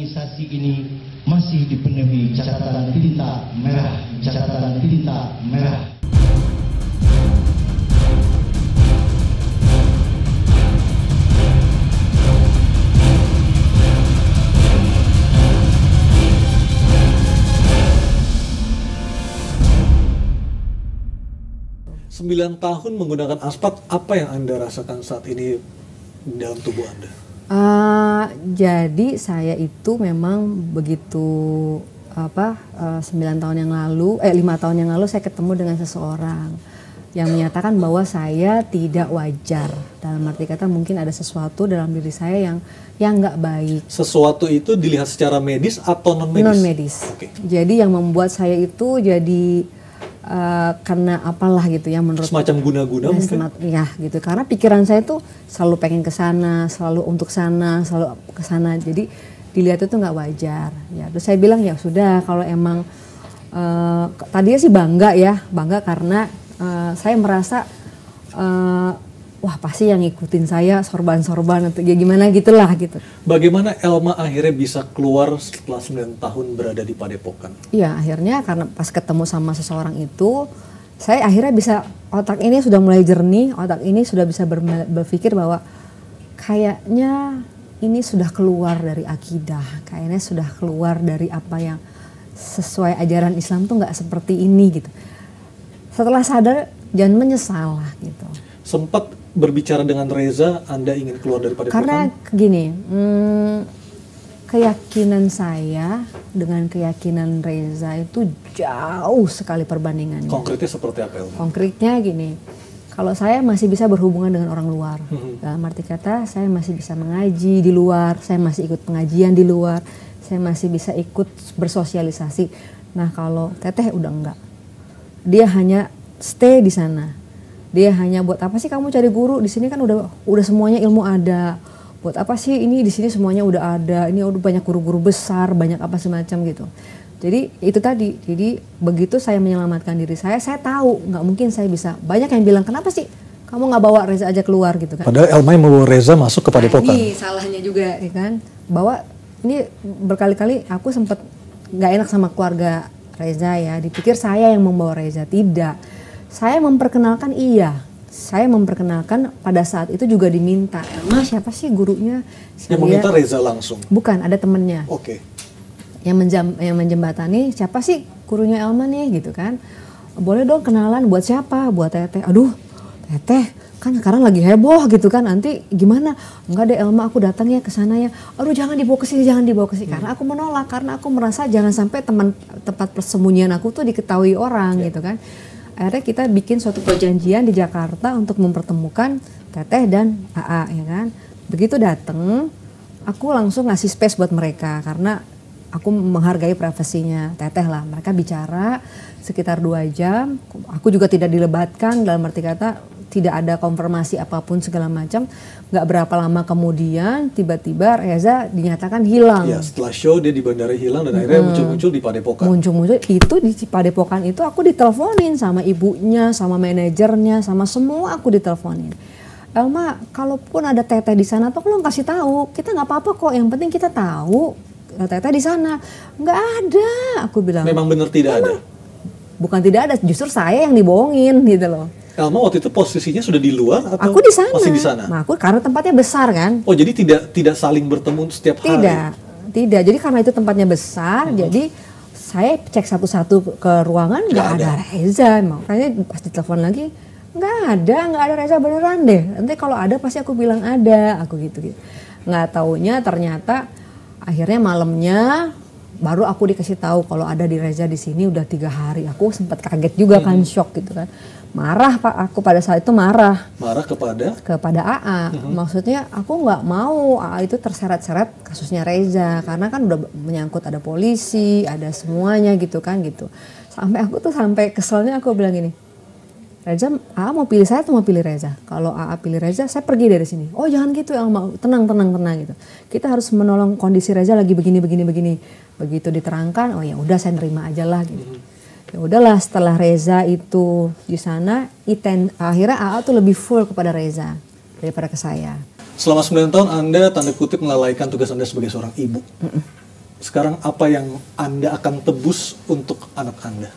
organisasi ini masih dipenuhi catatan tinta merah, catatan tinta merah. Sembilan tahun menggunakan aspat, apa yang Anda rasakan saat ini dalam tubuh Anda? Jadi saya itu memang begitu 5 tahun yang lalu saya ketemu dengan seseorang yang menyatakan bahwa saya tidak wajar. Dalam arti kata mungkin ada sesuatu dalam diri saya yang nggak baik. Sesuatu itu dilihat secara medis atau non medis? Non medis. Okay. Jadi yang membuat saya itu jadi karena apalah gitu ya menurut semacam guna-guna mungkin ya gitu, karena pikiran saya tuh selalu pengen ke sana, selalu untuk sana, selalu ke sana, jadi dilihat itu nggak wajar ya. Terus saya bilang ya sudah, kalau emang tadinya sih bangga karena saya merasa wah pasti yang ngikutin saya sorban-sorban atau ya gimana gitulah gitu. Bagaimana Elma akhirnya bisa keluar setelah 9 tahun berada di Padepokan? Iya, akhirnya karena pas ketemu sama seseorang itu, saya akhirnya bisa, otak ini sudah mulai jernih, otak ini sudah bisa berpikir bahwa kayaknya ini sudah keluar dari akidah, kayaknya sudah keluar dari apa yang sesuai ajaran Islam tuh nggak seperti ini gitu. Setelah sadar jangan menyesal lah gitu. Sempat berbicara dengan Reza, Anda ingin keluar dari Padepokan? Karena gini, keyakinan saya dengan keyakinan Reza itu jauh sekali perbandingannya. Konkretnya seperti apa, Elma? Konkretnya gini, kalau saya masih bisa berhubungan dengan orang luar, dalam arti kata saya masih bisa mengaji di luar, saya masih ikut pengajian di luar, saya masih bisa ikut bersosialisasi. Nah kalau Teteh udah enggak, dia hanya stay di sana. Dia hanya buat apa sih kamu cari guru, di sini kan udah semuanya ilmu ada. Buat apa sih ini di sini semuanya udah ada. Ini udah banyak guru-guru besar, banyak apa semacam gitu. Jadi itu tadi. Jadi begitu saya menyelamatkan diri saya tahu nggak mungkin saya bisa. Banyak yang bilang kenapa sih kamu nggak bawa Reza aja keluar gitu kan. Padahal Elma yang membawa Reza masuk ke Padepokan. Ini salahnya juga ya kan. Bahwa ini berkali-kali aku sempat nggak enak sama keluarga Reza ya. Dipikir saya yang membawa Reza, tidak. Saya memperkenalkan saya memperkenalkan pada saat itu juga diminta, Elma siapa sih gurunya? Yang meminta Reza langsung? Bukan, ada temennya. Oke. Yang menjembatani, siapa sih gurunya Elma nih gitu kan. Boleh dong kenalan, buat siapa? Buat Teteh. Aduh Teteh kan sekarang lagi heboh gitu kan, nanti gimana? Enggak deh Elma, aku datang ya ke sana ya. Aduh jangan dibawa ke sini, Karena aku menolak, karena aku merasa jangan sampai tempat persembunyian aku tuh diketahui orang gitu kan. Akhirnya kita bikin suatu perjanjian di Jakarta untuk mempertemukan Teteh dan AA ya kan. Begitu dateng, aku langsung ngasih space buat mereka karena aku menghargai privasinya Teteh lah. Mereka bicara sekitar 2 jam, aku juga tidak dilebatkan, dalam arti kata tidak ada konfirmasi apapun segala macam. Gak berapa lama kemudian tiba-tiba Reza dinyatakan hilang. Ya, setelah show dia di bandara hilang dan akhirnya muncul-muncul di Padepokan. Muncul-muncul itu di Padepokan itu aku diteleponin sama ibunya, sama manajernya, sama semua aku diteleponin. Elma, kalaupun ada Teteh di sana tuh lo kasih tahu, kita nggak apa-apa kok. Yang penting kita tahu Teteh di sana. Nggak ada, aku bilang. Memang benar tidak ada. Bukan tidak ada, justru saya yang dibohongin gitu loh. Elma waktu itu posisinya sudah di luar atau aku di sana. Masih di sana? Nah, aku karena tempatnya besar kan. Oh, jadi tidak saling bertemu setiap hari? Tidak. Jadi karena itu tempatnya besar, jadi saya cek satu-satu ke ruangan nggak ada Reza. Makanya pas ditelepon lagi nggak ada Reza beneran deh. Nanti kalau ada pasti aku bilang ada, aku gitu. Nggak taunya ternyata akhirnya malamnya baru aku dikasih tahu kalau ada di Reza di sini udah 3 hari. Aku sempat kaget juga kan, shock gitu kan. Marah Pak, aku pada saat itu marah. Marah kepada AA. Maksudnya aku nggak mau AA itu terseret-seret kasusnya Reza karena kan udah menyangkut ada polisi, ada semuanya gitu kan gitu. Sampai aku tuh sampai keselnya aku bilang gini, Reza, AA mau pilih saya atau mau pilih Reza? Kalau AA pilih Reza, saya pergi dari sini. Oh jangan gitu ya, tenang gitu. Kita harus menolong kondisi Reza lagi begini. Begitu diterangkan, oh ya udah saya nerima aja lah gitu. Ya udahlah, setelah Reza itu di sana, akhirnya AA tuh lebih full kepada Reza daripada ke saya. Selama 9 tahun Anda tanda kutip melalaikan tugas Anda sebagai seorang ibu. sekarang apa yang Anda akan tebus untuk anak Anda?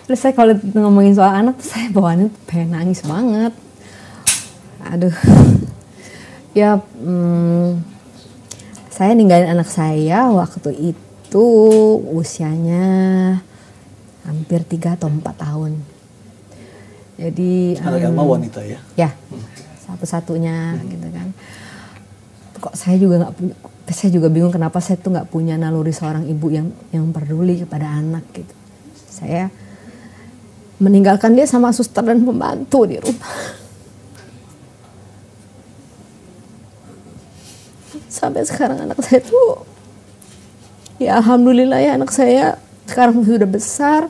Terus saya kalau ngomongin soal anak tuh saya bawaannya pengen nangis banget. Aduh. Ya, saya ninggalin anak saya waktu itu usianya hampir 3 atau 4 tahun. Jadi Anak Elma wanita ya? Ya, satu-satunya gitu kan. Kok saya juga nggak punya, saya juga bingung kenapa saya tuh nggak punya naluri seorang ibu yang peduli kepada anak gitu. Saya meninggalkan dia sama suster dan pembantu di rumah. Sampai sekarang anak saya tuh, ya alhamdulillah ya, anak saya sekarang sudah besar.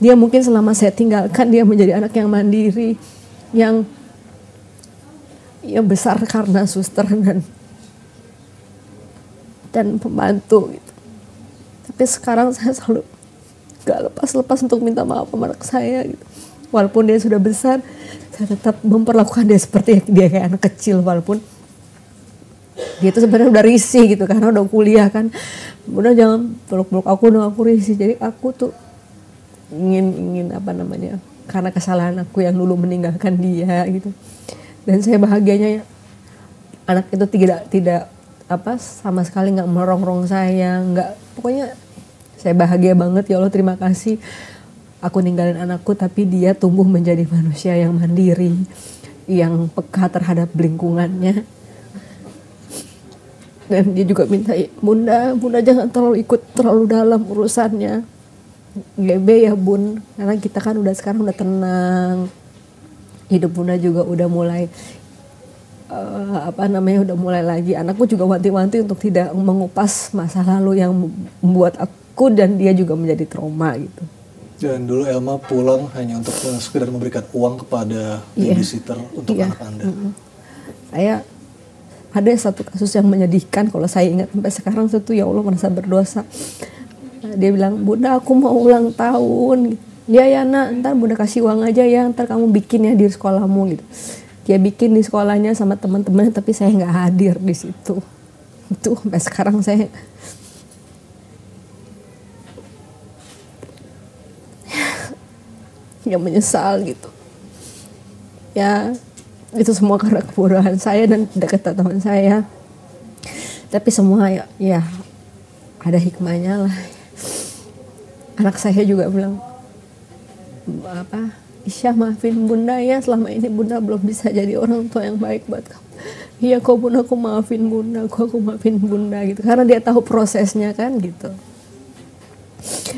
Dia mungkin selama saya tinggalkan dia menjadi anak yang mandiri, yang besar karena suster dan pembantu gitu. Tapi sekarang saya selalu gak lepas-lepas untuk minta maaf sama anak saya gitu. Walaupun dia sudah besar, saya tetap memperlakukan dia seperti dia kayak anak kecil, walaupun dia tuh sebenarnya udah risih gitu karena udah kuliah kan. Udah jangan peluk-peluk aku dong, aku risih. Jadi aku tuh ingin apa namanya, karena kesalahan aku yang dulu meninggalkan dia gitu. Dan saya bahagianya anak itu tidak apa sama sekali nggak merongrong saya, nggak, pokoknya saya bahagia banget. Ya Allah, terima kasih aku ninggalin anakku tapi dia tumbuh menjadi manusia yang mandiri, yang peka terhadap lingkungannya. Dan dia juga minta, bunda jangan ikut terlalu dalam urusannya. GB ya bun, karena kita kan sekarang udah tenang. Hidup bunda juga udah mulai udah mulai lagi. Anakku juga wanti-wanti untuk tidak mengupas masa lalu yang membuat aku dan dia juga menjadi trauma gitu. Dan dulu Elma pulang hanya untuk sekedar memberikan uang kepada babysitter untuk anak Anda. Saya ada satu kasus yang menyedihkan kalau saya ingat sampai sekarang, itu ya Allah merasa berdosa. Dia bilang, bunda aku mau ulang tahun. Ya nak, ntar bunda kasih uang aja ya, ntar kamu bikin ya di sekolahmu gitu. Dia bikin di sekolahnya sama teman-temannya, tapi saya nggak hadir di situ. Itu sampai sekarang saya ya menyesal gitu. Ya itu semua karena kebodohan saya dan tidak ketahuan saya. Tapi semua ya ada hikmahnya lah. Anak saya juga bilang, Isya maafin bunda ya, selama ini bunda belum bisa jadi orang tua yang baik buat kamu. Iya kok bunda, aku maafin bunda, aku maafin bunda gitu. Karena dia tahu prosesnya kan gitu.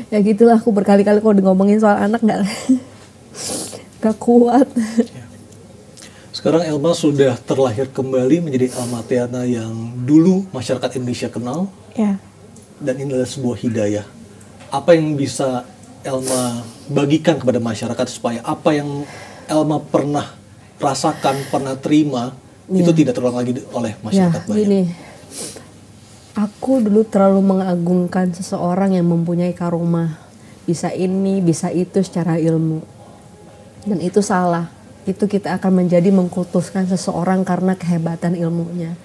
Ya gitulah, aku berkali-kali kalau ngomongin soal anak gak kuat. Sekarang Elma sudah terlahir kembali menjadi Elma Tiana yang dulu masyarakat Indonesia kenal. Ya. Dan ini adalah sebuah hidayah. Apa yang bisa Elma bagikan kepada masyarakat supaya apa yang Elma pernah rasakan, pernah terima, itu tidak terulang lagi oleh masyarakat banyak? Gini, aku dulu terlalu mengagungkan seseorang yang mempunyai karomah. Bisa ini, bisa itu secara ilmu. Dan itu salah. Itu kita akan menjadi mengkultuskan seseorang karena kehebatan ilmunya.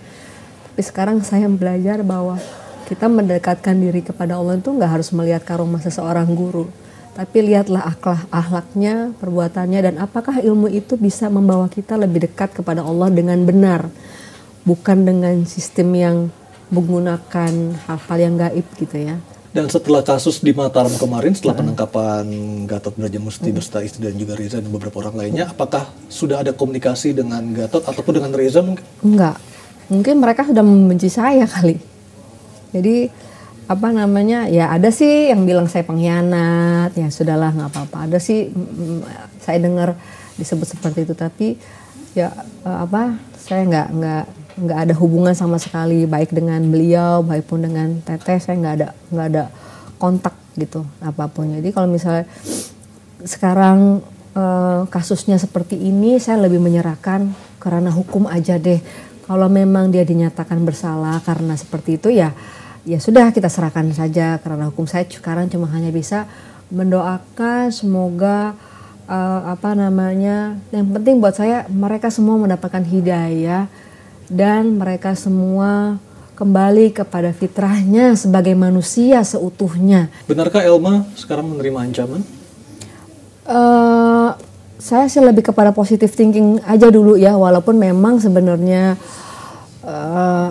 Tapi sekarang saya belajar bahwa kita mendekatkan diri kepada Allah itu nggak harus melihat karomah seseorang guru, tapi lihatlah akhlaknya, perbuatannya, dan apakah ilmu itu bisa membawa kita lebih dekat kepada Allah dengan benar, bukan dengan sistem yang menggunakan hal-hal yang gaib gitu ya. Dan setelah kasus di Mataram kemarin, setelah penangkapan Gatot Brajamusti beserta istri dan juga Reza dan beberapa orang lainnya, apakah sudah ada komunikasi dengan Gatot ataupun dengan Reza mungkin? Enggak, mungkin mereka sudah membenci saya kali. Jadi ya ada sih yang bilang saya pengkhianat, ya sudahlah nggak apa-apa. Ada sih saya dengar disebut seperti itu, tapi ya saya nggak ada hubungan sama sekali, baik dengan beliau, baik pun dengan Teteh, saya nggak ada kontak gitu apapun. Jadi kalau misalnya sekarang kasusnya seperti ini, saya lebih menyerahkan karena hukum aja deh. Kalau memang dia dinyatakan bersalah karena seperti itu ya sudah, kita serahkan saja karena hukum. Saya sekarang cuma hanya bisa mendoakan semoga yang penting buat saya mereka semua mendapatkan hidayah dan mereka semua kembali kepada fitrahnya sebagai manusia seutuhnya. Benarkah Elma sekarang menerima ancaman? Saya sih lebih kepada positive thinking aja dulu ya, walaupun memang sebenarnya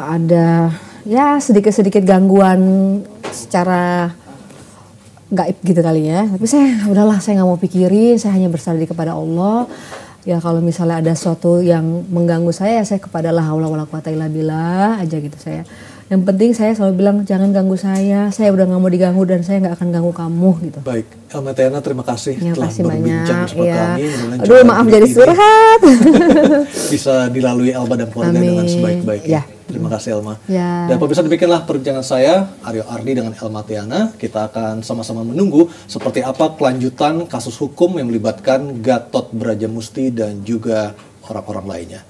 ada ya sedikit-sedikit gangguan secara gaib gitu kali ya. Tapi saya udahlah, saya nggak mau pikirin, saya hanya bersandar kepada Allah. Ya kalau misalnya ada sesuatu yang mengganggu saya, ya saya kepada la haula wala quwata illa billah aja gitu saya. Yang penting saya selalu bilang jangan ganggu saya udah nggak mau diganggu dan saya nggak akan ganggu kamu gitu. Baik, Elma Tiana terima kasih Ya, telah kasih berbincang banyak. bersama Ya. kami. Mudah-mudahan Aduh cobaan maaf hidup jadi ini curhat. bisa dilalui Elma dan keluarga Amin. dengan sebaik-baiknya. Ya. Terima kasih Elma. Ya. Dan pemirsa, demikianlah perbincangan saya Aryo Ardi dengan Elma Tiana. Kita akan sama-sama menunggu seperti apa kelanjutan kasus hukum yang melibatkan Gatot Brajamusti dan juga orang-orang lainnya.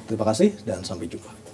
Terima kasih dan sampai jumpa.